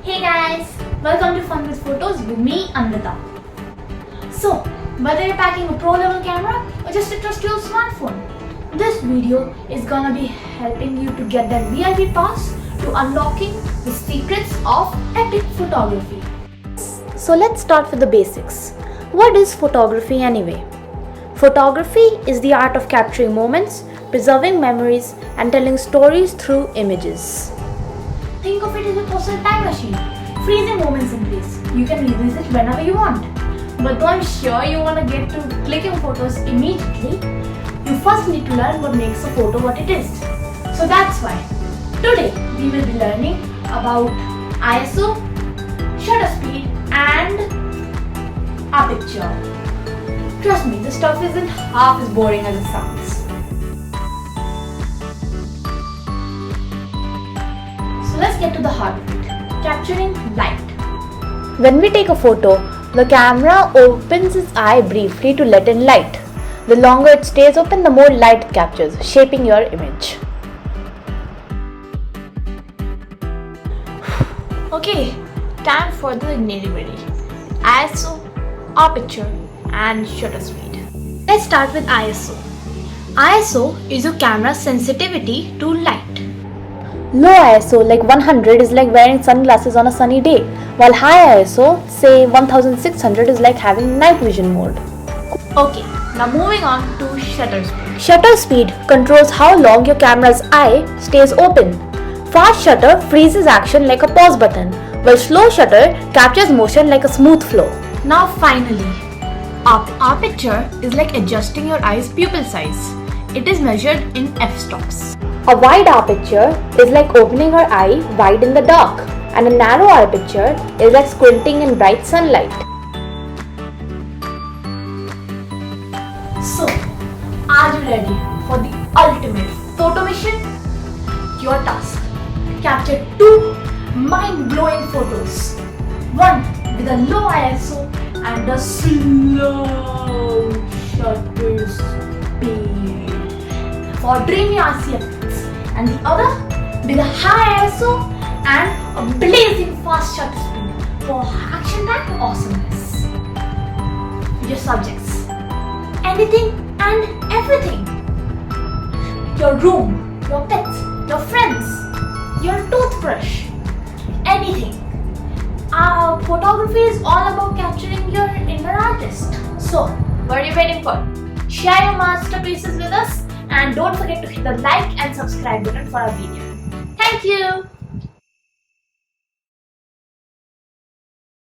Hey guys, welcome to Fun with Photos with me, Anvita. So, whether you're packing a pro level camera or just a trusty old smartphone, this video is gonna be helping you to get that VIP pass to unlocking the secrets of epic photography. So let's start with the basics. What is photography anyway? Photography is the art of capturing moments, preserving memories, and telling stories through images. Think of it as a personal time machine, freezing moments in place. You can revisit whenever you want. But though I'm sure you want to get to clicking photos immediately, you first need to learn what makes a photo what it is. So that's why today we will be learning about ISO, shutter speed, and aperture. Trust me, this stuff isn't half as boring as it sounds. So let's get to the heart of it, capturing light. When we take a photo, the camera opens its eye briefly to let in light. The longer it stays open, the more light it captures, shaping your image. Okay, time for the nitty-gritty. ISO, aperture, and shutter speed. Let's start with ISO. ISO is your camera's sensitivity to light. Low ISO like 100 is like wearing sunglasses on a sunny day, while high ISO, say 1600, is like having night vision mode. Okay, now moving on to shutter speed. Shutter speed controls how long your camera's eye stays open. Fast shutter freezes action like a pause button, while slow shutter captures motion like a smooth flow. Now finally, aperture is like adjusting your eye's pupil size. It is measured in f-stops. A wide aperture is like opening your eye wide in the dark, and a narrow aperture is like squinting in bright sunlight. So, are you ready for the ultimate photo mission? Your task: capture 2 mind-blowing photos. One with a low ISO and a slow shutter speed for dreamy RC effects, and the other with a high ISO and a blazing fast shutter speed for action-packed awesomeness. Your subjects: anything and everything. Your room, your pets, your friends, your toothbrush, anything. Our photography is all about capturing your inner artist. So, what are you waiting for? Share your masterpieces with us, and don't forget to hit the like and subscribe button for our video. Thank you!